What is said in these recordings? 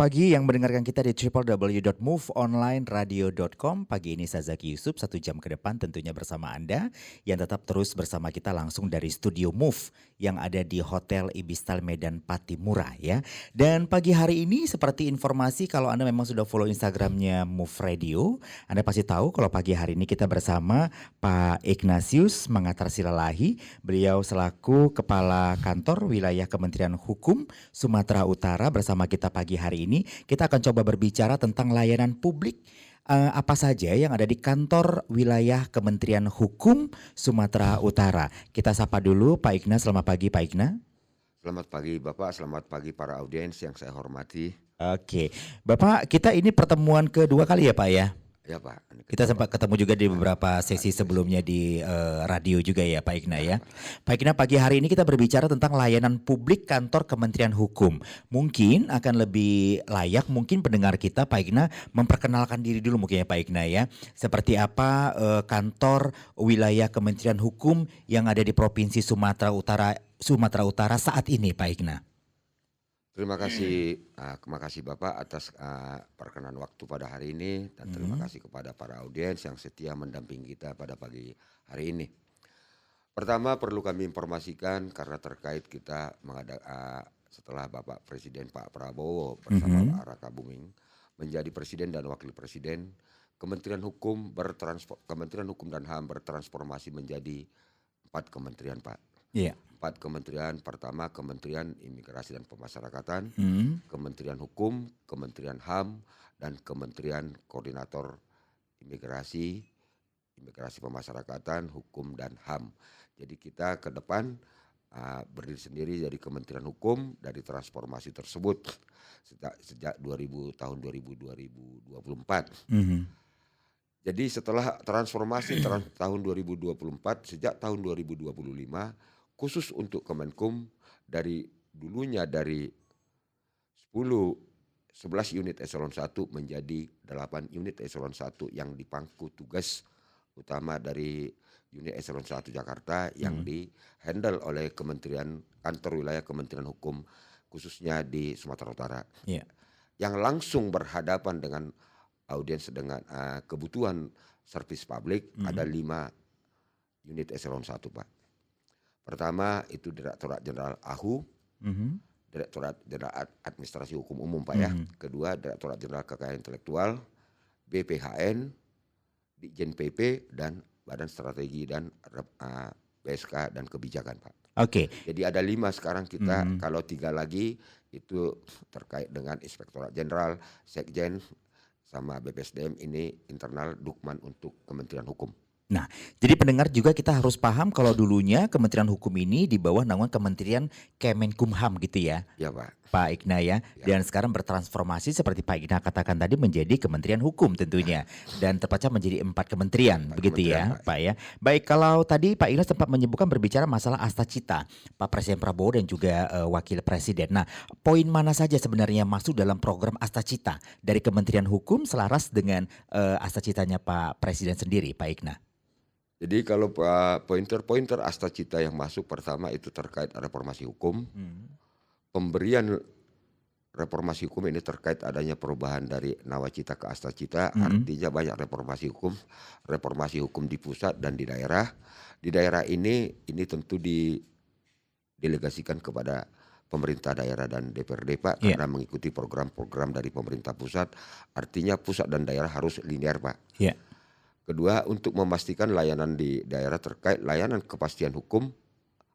pagi yang mendengarkan kita di www.moveonlineradio.com. Pagi ini saya Zaki Yusuf, 1 jam ke depan tentunya bersama Anda yang tetap terus bersama kita langsung dari Studio Move yang ada di Hotel Ibistal Medan Patimura ya. Dan pagi hari ini seperti informasi kalau Anda memang sudah follow Instagramnya Move Radio, Anda pasti tahu kalau pagi hari ini kita bersama Pak Ignatius Mangatar Silalahi. Beliau selaku Kepala Kantor Wilayah Kementerian Hukum Sumatera Utara bersama kita pagi hari ini. Kita akan coba berbicara tentang layanan publik apa saja yang ada di kantor wilayah Kementerian Hukum Sumatera Utara. Kita sapa dulu Pak Igna. Selamat pagi Pak Igna. Selamat pagi Bapak, selamat pagi para audiens yang saya hormati. Oke, Bapak, kita ini pertemuan kedua kali ya Pak ya? Ya Pak. Kita sempat ketemu juga di beberapa sesi sebelumnya di radio juga ya Pak Igna ya. Pak Igna, pagi hari ini kita berbicara tentang layanan publik kantor Kementerian Hukum. Mungkin akan lebih layak mungkin pendengar kita Pak Igna memperkenalkan diri dulu mungkin ya Pak Igna ya. Seperti apa kantor wilayah Kementerian Hukum yang ada di Provinsi Sumatera Utara saat ini Pak Igna. Terima kasih Bapak atas perkenan waktu pada hari ini dan terima kasih kepada para audiens yang setia mendampingi kita pada pagi hari ini. Pertama perlu kami informasikan karena terkait kita setelah Bapak Presiden Pak Prabowo bersama Pak Raka Buming menjadi Presiden dan Wakil Presiden, Kementerian Hukum dan HAM bertransformasi menjadi 4 kementerian Pak. Iya. 4 kementerian. Pertama Kementerian Imigrasi dan Pemasyarakatan, Kementerian Hukum, Kementerian HAM, dan Kementerian Koordinator Imigrasi Pemasyarakatan, Hukum, dan HAM. Jadi kita ke depan berdiri sendiri dari Kementerian Hukum dari transformasi tersebut sejak tahun 2024. Jadi setelah transformasi tahun 2024, sejak tahun 2025, khusus untuk Kemenkum dari dulunya dari 11 unit eselon 1 menjadi 8 unit eselon 1 yang dipangku tugas utama dari unit eselon 1 Jakarta yang di-handle oleh kantor wilayah Kementerian Hukum khususnya di Sumatera Utara. Yeah. Yang langsung berhadapan dengan audiens dengan kebutuhan servis publik ada 5 unit eselon 1 Pak. Pertama itu Direktorat Jenderal AHU, Direktorat Jenderal Administrasi Hukum Umum Pak ya. Kedua Direktorat Jenderal Kekayaan Intelektual, BPHN, Ditjen PP, dan Badan Strategi dan PSK dan Kebijakan Pak. Oke. Jadi ada 5 sekarang kita, kalau 3 lagi itu terkait dengan Inspektorat Jenderal, Sekjen, sama BPSDM ini internal Dukman untuk Kementerian Hukum. Nah, jadi pendengar juga kita harus paham kalau dulunya Kementerian Hukum ini di bawah naungan Kementerian Kemenkumham gitu ya. Ya Pak. Pak Igna ya. Dan sekarang bertransformasi seperti Pak Igna katakan tadi menjadi Kementerian Hukum tentunya. Dan terpecah menjadi 4 kementerian begitu ya Pak ya. Baik, kalau tadi Pak Igna sempat menyebutkan berbicara masalah Astacita Pak Presiden Prabowo dan juga Wakil Presiden. Nah, poin mana saja sebenarnya masuk dalam program Astacita dari Kementerian Hukum selaras dengan Astacitanya Pak Presiden sendiri Pak Igna? Jadi kalau pointer Astacita yang masuk pertama itu terkait reformasi hukum. Pemberian reformasi hukum ini terkait adanya perubahan dari Nawacita ke Astacita. Artinya banyak reformasi hukum di pusat dan di daerah. Di daerah ini tentu didelegasikan kepada pemerintah daerah dan DPRD Pak, karena mengikuti program-program dari pemerintah pusat. Artinya pusat dan daerah harus linear Pak. Kedua, untuk memastikan layanan di daerah terkait layanan kepastian hukum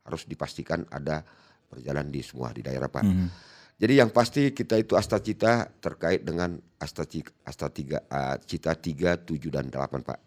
harus dipastikan ada berjalan di semua di daerah Pak. Jadi yang pasti kita itu Astacita terkait dengan Astacita 3, 7 dan 8 Pak.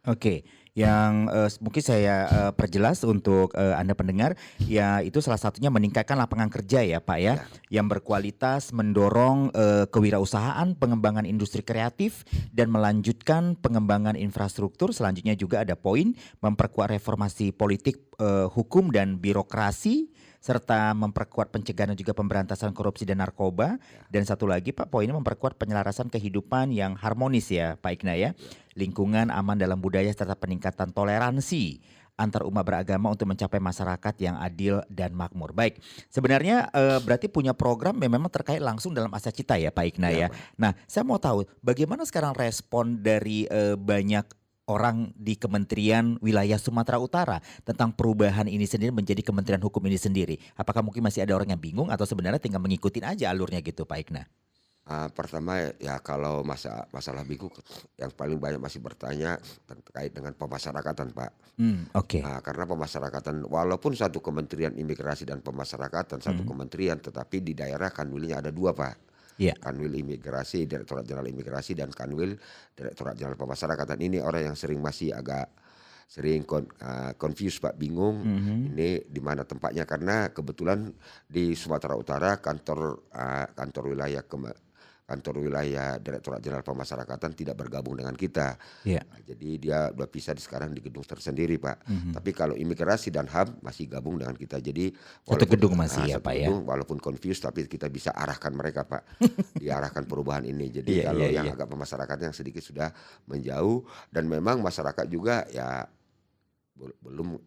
Oke, yang mungkin saya perjelas untuk Anda pendengar, ya itu salah satunya meningkatkan lapangan kerja ya Pak ya, yang berkualitas, mendorong kewirausahaan, pengembangan industri kreatif, dan melanjutkan pengembangan infrastruktur. Selanjutnya juga ada poin memperkuat reformasi politik, hukum dan birokrasi, serta memperkuat pencegahan dan juga pemberantasan korupsi dan narkoba. Dan satu lagi Pak, poinnya memperkuat penyelarasan kehidupan yang harmonis ya Pak Igna ya. Lingkungan aman dalam budaya serta peningkatan toleransi antar umat beragama untuk mencapai masyarakat yang adil dan makmur. Baik, sebenarnya berarti punya program yang memang terkait langsung dalam Asa Cita ya Pak Ikna Ya, ya. Pak. Nah, saya mau tahu bagaimana sekarang respon dari banyak orang di Kementerian Wilayah Sumatera Utara tentang perubahan ini sendiri menjadi Kementerian Hukum ini sendiri. Apakah mungkin masih ada orang yang bingung atau sebenarnya tinggal mengikuti aja alurnya gitu Pak Ikna? Pertama ya kalau masalah bingung yang paling banyak masih bertanya terkait dengan pemasyarakatan, Pak. Oke. Karena pemasyarakatan walaupun satu kementerian imigrasi dan pemasyarakatan satu Mhm. kementerian tetapi di daerah kanwilnya ada 2, Pak. Iya. Kanwil Imigrasi, Direktorat Jenderal Imigrasi dan Kanwil Direktorat Jenderal Pemasyarakatan. Ini orang yang masih agak sering confused, Pak, bingung Mhm. ini di mana tempatnya karena kebetulan di Sumatera Utara kantor wilayah Direktorat Jenderal Pemasyarakatan tidak bergabung dengan kita. Iya. Jadi dia udah pisah sekarang di gedung tersendiri, Pak. Mhm. Tapi kalau imigrasi dan HAM masih gabung dengan kita. Jadi Satu gedung masih ya satu Pak ya? gedung walaupun confused tapi kita bisa arahkan mereka, Pak. Diarahkan perubahan ini. Jadi Iya kalau iya yang iya. agak pemasarakatan yang sedikit sudah menjauh dan memang masyarakat juga ya belum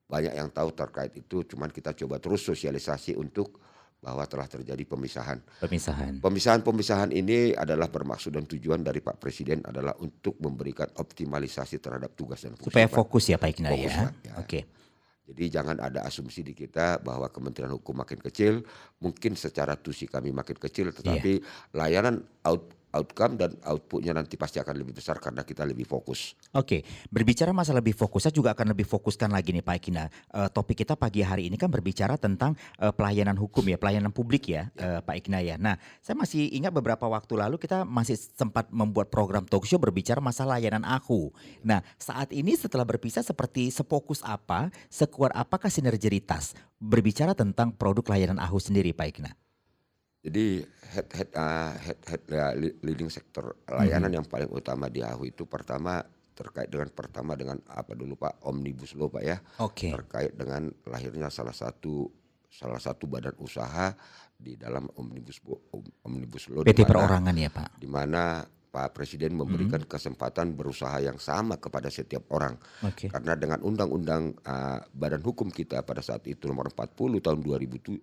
banyak yang tahu terkait itu. Cuman kita coba terus sosialisasi untuk bahwa telah terjadi pemisahan. Pemisahan. Pemisahan-pemisahan ini adalah bermaksud dan tujuan dari Pak Presiden adalah untuk memberikan optimalisasi terhadap tugas dan fungsi, Supaya Pak. fokus ya Pak Ikna Fokus, ya? Pak, ya. Oke. Jadi jangan ada asumsi di kita bahwa Kementerian Hukum makin kecil, mungkin secara tusi kami makin kecil, Iya. tetapi layanan outcome dan outputnya nanti pasti akan lebih besar karena kita lebih fokus. Oke, berbicara masalah lebih fokus, saya juga akan lebih fokuskan lagi nih Pak Ikna. Topik kita pagi hari ini kan berbicara tentang pelayanan hukum ya, pelayanan publik ya, Pak Ikna ya. Nah, saya masih ingat beberapa waktu lalu kita masih sempat membuat program talk show berbicara masalah layanan AHU. Nah, saat ini setelah berpisah seperti sefokus apa, sekuat apakah sinergitas berbicara tentang produk layanan AHU sendiri Pak Ikna? Jadi leading sektor layanan Mhm. yang paling utama di AHU itu pertama terkait dengan apa dulu, Pak, Omnibus Law, Pak, ya. Oke, Terkait dengan lahirnya salah satu badan usaha di dalam Omnibus Law PT Perorangan ya Pak? di mana Pak Presiden memberikan Mhm. kesempatan berusaha yang sama kepada setiap orang. Oke. Karena dengan undang-undang badan hukum kita pada saat itu nomor 40 tahun 2007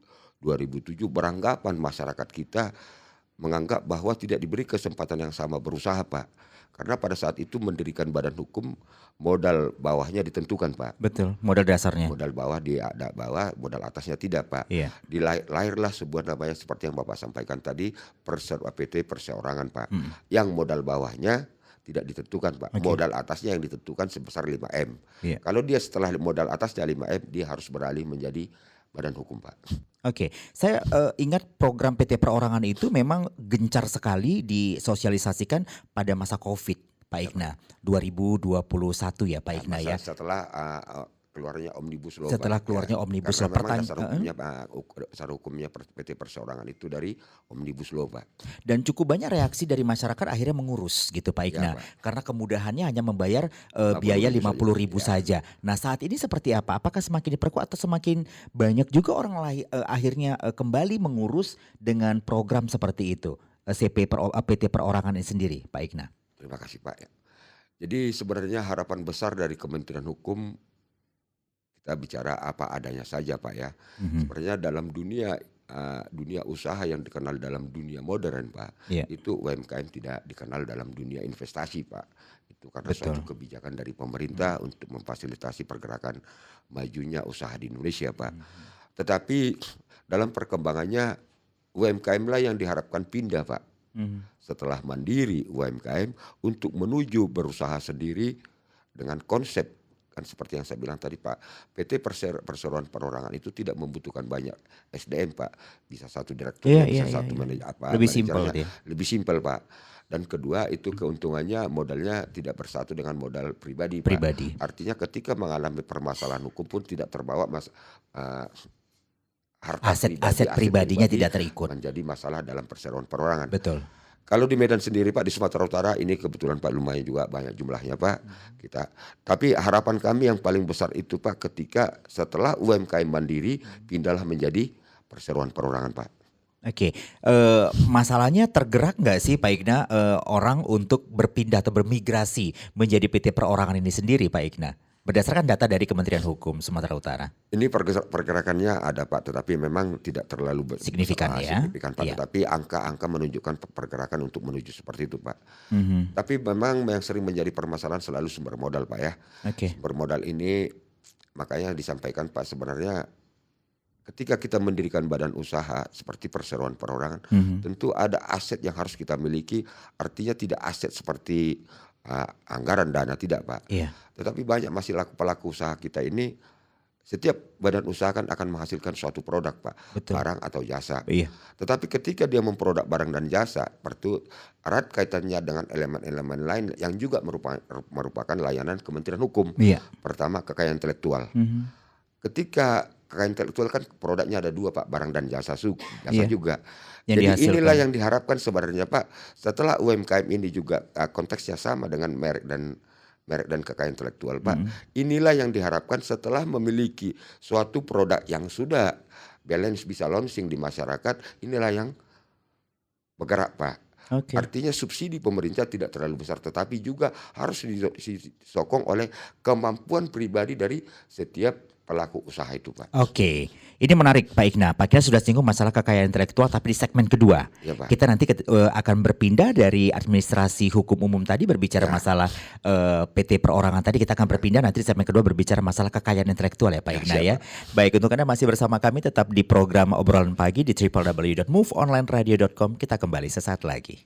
beranggapan masyarakat kita menganggap bahwa tidak diberi kesempatan yang sama berusaha, Pak. Karena pada saat itu mendirikan badan hukum modal bawahnya ditentukan, Pak. Betul, modal dasarnya. Modal bawah ada bawah, modal atasnya tidak, Pak. Iya. Lahirlah sebuah namanya seperti yang Bapak sampaikan tadi, PT Perseorangan, Pak. Mhm. Yang modal bawahnya tidak ditentukan, Pak. Oke. Modal atasnya yang ditentukan sebesar 5M. Iya. Kalau dia setelah modal atasnya 5M, dia harus beralih menjadi badan hukum, Pak. Oke, saya ingat program PT Perorangan itu memang gencar sekali disosialisasikan pada masa Covid, Pak Ikna, 2021 ya Pak Ikna ya. Setelah keluarnya Omnibus Law, Setelah Pak, keluarnya ya. Omnibus Karena Law, memang dasar hukumnya PT Perseorangan itu dari Omnibus Law, Pak. dan cukup banyak reaksi dari masyarakat akhirnya mengurus gitu Pak Ikna, Ya, Pak. karena kemudahannya hanya membayar 50.000 biaya saja. 50.000 Ya. saja. Nah saat ini seperti apa? Apakah semakin diperkuat atau semakin banyak juga orang lain akhirnya kembali mengurus dengan program seperti itu, PT Perorangan ini sendiri Pak Ikna? Terima kasih, Pak, ya. Jadi sebenarnya harapan besar dari Kementerian Hukum kita bicara apa adanya saja, Pak, ya. Mhm. Sebenarnya dalam dunia usaha yang dikenal dalam dunia modern, Pak, Iya. itu UMKM tidak dikenal dalam dunia investasi, Pak. Itu karena Betul. suatu kebijakan dari pemerintah untuk memfasilitasi pergerakan majunya usaha di Indonesia, Pak. Tetapi dalam perkembangannya UMKM lah yang diharapkan pindah, Pak. Mhm. Setelah mandiri UMKM untuk menuju berusaha sendiri dengan konsep kan seperti yang saya bilang tadi, Pak, PT Perseroan Perorangan itu tidak membutuhkan banyak SDM, Pak. Bisa satu direktur, Iya bisa iya satu iya. manajernya, Lebih simpel dia. lebih simpel, Pak. Dan kedua itu keuntungannya modalnya tidak bersatu dengan modal pribadi, Pak. Pribadi. Artinya ketika mengalami permasalahan hukum pun tidak terbawa harta Aset pribadinya pribadi tidak terikut. menjadi masalah dalam perseroan perorangan. Betul. Kalau di Medan sendiri, Pak, di Sumatera Utara ini kebetulan, Pak, lumayan juga banyak jumlahnya, Pak. Tapi harapan kami yang paling besar itu, Pak, ketika setelah UMKM mandiri pindahlah menjadi perseroan perorangan, Pak. Oke, masalahnya tergerak nggak sih Pak Igna orang untuk berpindah atau bermigrasi menjadi PT Perorangan ini sendiri Pak Igna? Berdasarkan data dari Kementerian Hukum Sumatera Utara. Ini pergerakannya ada Pak, tetapi memang tidak terlalu Signifikan ya? signifikan Pak. Iya. Tetapi angka-angka menunjukkan pergerakan untuk menuju seperti itu Pak. Mhm. Tapi memang yang sering menjadi permasalahan selalu sumber modal Pak ya. Oke. Sumber modal ini makanya disampaikan Pak, sebenarnya ketika kita mendirikan badan usaha seperti perseroan perorangan, Mhm. tentu ada aset yang harus kita miliki. Artinya tidak aset seperti anggaran dana, tidak Pak. Iya. Tetapi banyak masih pelaku usaha kita ini, setiap badan usaha kan akan menghasilkan suatu produk Pak, Betul. barang atau jasa. Iya. Tetapi ketika dia memproduk barang dan jasa, erat kaitannya dengan elemen-elemen lain yang juga merupakan layanan Kementerian Hukum. Iya. Pertama, kekayaan intelektual. Mhm. Ketika kekayaan intelektual kan produknya ada dua Pak, barang dan jasa Iya. juga. Yang Jadi dihasilkan. inilah yang diharapkan sebenarnya Pak, setelah UMKM ini juga konteksnya sama dengan merek dan kekayaan intelektual Pak. Inilah yang diharapkan setelah memiliki suatu produk yang sudah balance, bisa launching di masyarakat, inilah yang bergerak Pak. Oke. Artinya subsidi pemerintah tidak terlalu besar, tetapi juga harus disokong oleh kemampuan pribadi dari setiap pelaku usaha itu Pak. Oke, ini menarik Pak Igna. Pak Igna sudah singgung masalah kekayaan intelektual, tapi di segmen kedua Ya, Pak. kita nanti akan berpindah dari administrasi hukum umum tadi berbicara masalah PT perorangan tadi, kita akan berpindah nanti di segmen kedua berbicara masalah kekayaan intelektual ya Pak Igna ya. Baik, untuk Anda masih bersama kami tetap di program obrolan pagi di www.moveonlineradio.com. Kita kembali sesaat lagi.